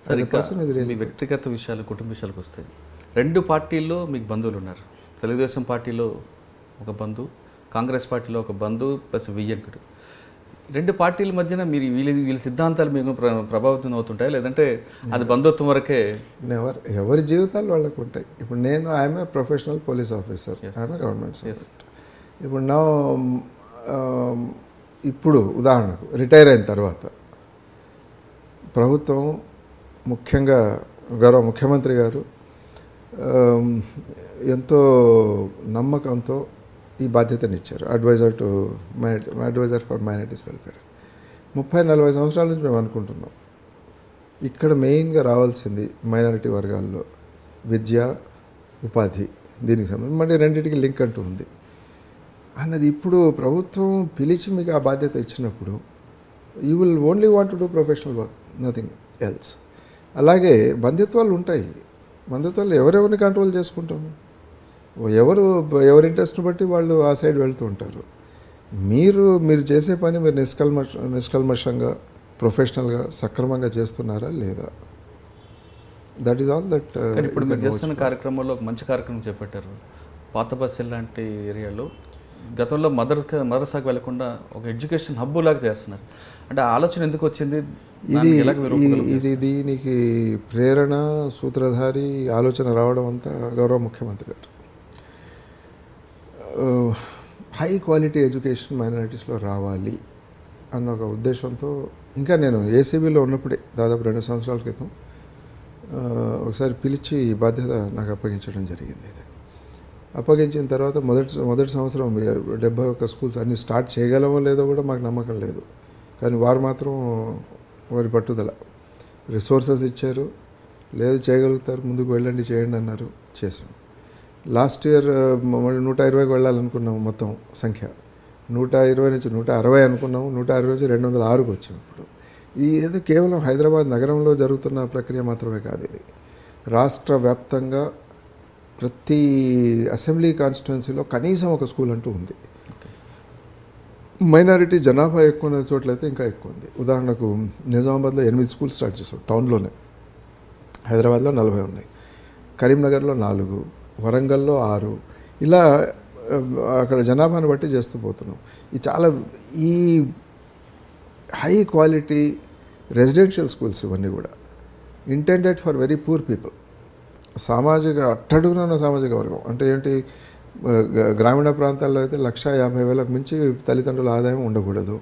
సరే, మీ వ్యక్తిగత విషయాలు, కుటుంబ విషయాలకు వస్తాయి. 2 పార్టీల్లో మీకు బంధువులు ఉన్నారు. తెలుగుదేశం పార్టీలో ఒక బంధువు, కాంగ్రెస్ పార్టీలో ఒక బంధువు ప్లస్ వియ్యంకుడు. 2 పార్టీల మధ్యన మీరు వీళ్ళ సిద్ధాంతాలు మీకు ప్రభావితం అవుతుంటాయి, లేదంటే అది బంధుత్వం వరకే? ఎవరి జీవితాలు వాళ్ళకు ఉంటాయి. ఇప్పుడు నేను I'm a professional police officer, I'm a government servant. ఇప్పుడు ఇప్పుడు ఉదాహరణకు రిటైర్ అయిన తర్వాత ప్రభుత్వం, ముఖ్యంగా గౌరవ ముఖ్యమంత్రి గారు ఎంతో నమ్మకంతో ఈ బాధ్యతనిచ్చారు. Adviser for minorities welfare. 30-40 సంవత్సరాల నుంచి మేము అనుకుంటున్నాం, ఇక్కడ మెయిన్గా రావాల్సింది మైనారిటీ వర్గాల్లో విద్య, ఉపాధి, దీనికి సంబంధించి మళ్ళీ రెండింటికి లింక్ అంటూ ఉంది అన్నది. ఇప్పుడు ప్రభుత్వం పిలిచి మీకు ఆ బాధ్యత ఇచ్చినప్పుడు you will only want to do professional work, nothing else. అలాగే బంధుత్వాలు ఉంటాయి. బంధుత్వాలు ఎవరెవరిని కంట్రోల్ చేసుకుంటాము? ఎవరి ఇంట్రెస్ట్ని బట్టి వాళ్ళు ఆ సైడ్ వెళ్తూ ఉంటారు. మీరు చేసే పని మీరు నిష్కల్మషంగా, ప్రొఫెషనల్గా, సక్రమంగా చేస్తున్నారా లేదా? That is all that. ఇప్పుడు మీరు చేస్తున్న కార్యక్రమంలో ఒక మంచి కార్యక్రమం చేపట్టారు. పాత బస్సు లాంటి ఏరియాలో గతంలో మదర్సాకు వెళ్లకుండా ఒక ఎడ్యుకేషన్ హబ్ లాగా చేస్తున్నారు. అంటే ఆలోచన ఎందుకు వచ్చింది? దీనికి ప్రేరణ, సూత్రధారి, ఆలోచన రావడం అంతా గౌరవ ముఖ్యమంత్రి గారు. హై క్వాలిటీ ఎడ్యుకేషన్ మైనారిటీస్లో రావాలి అన్న ఒక ఉద్దేశంతో, ఇంకా నేను ఏసీబీలో ఉన్నప్పుడే దాదాపు 2 సంవత్సరాల క్రితం ఒకసారి పిలిచి బాధ్యత నాకు అప్పగించడం జరిగింది. అప్పగించిన తర్వాత మొదటి సంవత్సరం 71 స్కూల్స్ అన్నీ స్టార్ట్ చేయగలమో లేదో కూడా మాకు నమ్మకం లేదు. కానీ వారు మాత్రం వారి పట్టుదల, రిసోర్సెస్ ఇచ్చారు, లేదు చేయగలుగుతారు, ముందుకు వెళ్ళండి, చేయండి అన్నారు, చేసాం. లాస్ట్ ఇయర్ 120కి వెళ్ళాలనుకున్నాము. మొత్తం సంఖ్య 120 నుంచి 160 అనుకున్నాము. 160 నుంచి 206కి వచ్చాము. ఇప్పుడు ఏదో కేవలం హైదరాబాద్ నగరంలో జరుగుతున్న ప్రక్రియ మాత్రమే కాదు, ఇది రాష్ట్ర వ్యాప్తంగా ప్రతి అసెంబ్లీ కాన్స్టిట్యున్సీలో కనీసం ఒక స్కూల్ అంటూ ఉంది. మైనారిటీ జనాభా ఎక్కువ ఉన్న చోట్లయితే ఇంకా ఎక్కువ ఉంది. ఉదాహరణకు నిజామాబాద్లో 8 స్కూల్స్ స్టార్ట్ చేసాం టౌన్లోనే. హైదరాబాద్లో 40 ఉన్నాయి, కరీంనగర్లో 4, వరంగల్లో 6, ఇలా అక్కడ జనాభాను బట్టి చేస్తూ పోతున్నాం. ఈ హై క్వాలిటీ రెసిడెన్షియల్ స్కూల్స్ ఇవన్నీ కూడా intended for very poor people, అట్టడుగున సామాజిక వర్గం. అంటే ఏంటి, గ్రామీణ ప్రాంతాల్లో అయితే 1,50,000కు మించి తల్లిదండ్రుల ఆదాయం ఉండకూడదు.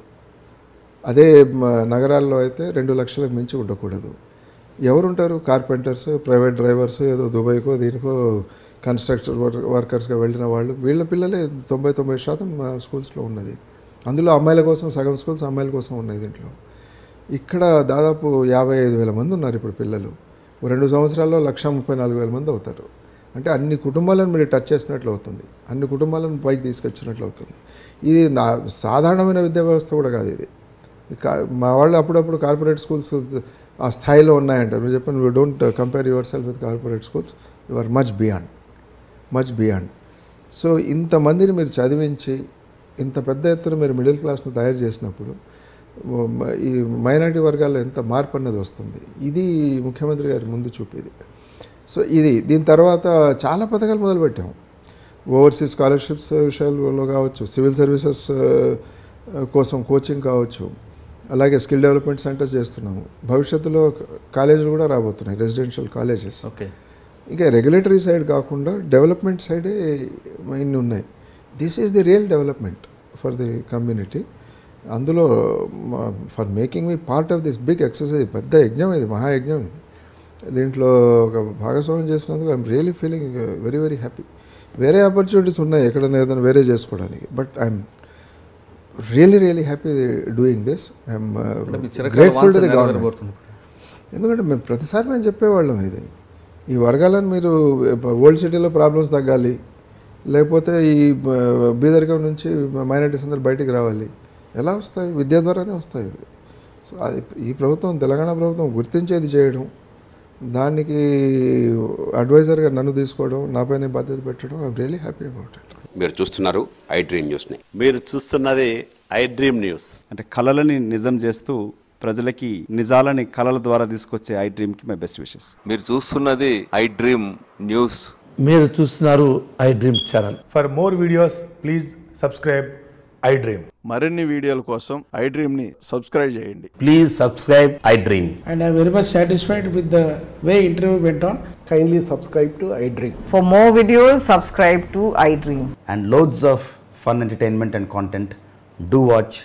అదే నగరాల్లో అయితే 2 లక్షలకు మించి ఉండకూడదు. ఎవరుంటారు? కార్పెంటర్స్, ప్రైవేట్ డ్రైవర్స్, ఏదో దుబాయ్కో దీనికో కన్స్ట్రక్షన్ వర్కర్స్గా వెళ్ళిన వాళ్ళు, వీళ్ళ పిల్లలే 90% స్కూల్స్లో ఉన్నది. అందులో అమ్మాయిల కోసం సగం స్కూల్స్ అమ్మాయిల కోసం ఉన్నాయి. దీంట్లో ఇక్కడ దాదాపు 55,000 మంది ఉన్నారు ఇప్పుడు పిల్లలు. 2 సంవత్సరాల్లో 1,34,000 మంది అవుతారు. అంటే అన్ని కుటుంబాలను మీరు టచ్ చేసినట్లు అవుతుంది, అన్ని కుటుంబాలను పైకి తీసుకొచ్చినట్లు అవుతుంది. ఇది సాధారణమైన విద్యా వ్యవస్థ కూడా కాదు ఇది. మా వాళ్ళు అప్పుడప్పుడు కార్పొరేట్ స్కూల్స్ ఆ స్థాయిలో ఉన్నాయంటారు. మీరు చెప్పండి, you don't compare yourself with corporate schools, you are much beyond. So ఇంతమందిని మీరు చదివించి ఇంత పెద్ద ఎత్తున మీరు మిడిల్ క్లాస్ను తయారు చేసినప్పుడు ఈ మైనారిటీ వర్గాల్లో ఎంత మార్పు అన్నది వస్తుంది. ఇది ముఖ్యమంత్రి గారి ముందు చూపేది. సో దీని తర్వాత చాలా పథకాలు మొదలుపెట్టాము. ఓవర్సీస్ స్కాలర్షిప్స్ విషయాల్లో కావచ్చు, సివిల్ సర్వీసెస్ కోసం కోచింగ్ కావచ్చు, అలాగే స్కిల్ డెవలప్మెంట్ సెంటర్స్ చేస్తున్నాము. భవిష్యత్తులో కాలేజీలు కూడా రాబోతున్నాయి, రెసిడెన్షియల్ కాలేజెస్. ఓకే, ఇంకా రెగ్యులేటరీ సైడ్ కాకుండా డెవలప్మెంట్ సైడే మెయిన్ ఉన్నాయి. This is the real development for the community. అందులో for making me part of this big exercise, పెద్ద యజ్ఞం ఇది, మహాయజ్ఞం ఇది. దీంట్లో ఒక భాగస్వామ్యం చేసినందుకు I'm really feeling very very happy. వేరే ఆపర్చునిటీస్ ఉన్నాయి ఎక్కడైనా ఏదైనా వేరే చేసుకోవడానికి, but I'm really happy doing this. I'm grateful to the government. ఎందుకంటే మేము ప్రతిసారి మేము చెప్పేవాళ్ళం, ఈ వర్గాలను మీరు ఓల్డ్ సిటీలో ప్రాబ్లమ్స్ తగ్గాలి, లేకపోతే ఈ బీదరికం నుంచి మైనారిటీస్ అందరూ బయటికి రావాలి. ఎలా వస్తాయి? విద్య ద్వారానే వస్తాయి. సో అది ఈ ప్రభుత్వం, తెలంగాణ ప్రభుత్వం గుర్తించేది చేయడం, దానికి అడ్వైజర్గా నన్ను తీసుకోవడం, నాపైన బాధ్యత పెట్టడం, I'm really happy about it. మీరు చూస్తున్నారు ఐ డ్రీమ్ న్యూస్ని. మీరు చూస్తున్నది ఐ డ్రీమ్ న్యూస్. అంటే కళలని నిజం చేస్తూ ప్రజలకి నిజాలని కళల ద్వారా తీసుకొచ్చే ఐ డ్రీమ్కి మై బెస్ట్ విషెస్. మీరు చూస్తున్నది ఐ డ్రీమ్ న్యూస్. మీరు చూస్తున్నారు I dream channel. For more videos please subscribe I dream. మరిన్ని వీడియోల కోసం ఐ డ్రీమ్ని సబ్స్క్రైబ్ చేయండి. Please subscribe I dream. And I'm very much satisfied with the way interview went on. Kindly subscribe to I Dream. For more videos, subscribe to iDream. And loads of fun entertainment and content. Do watch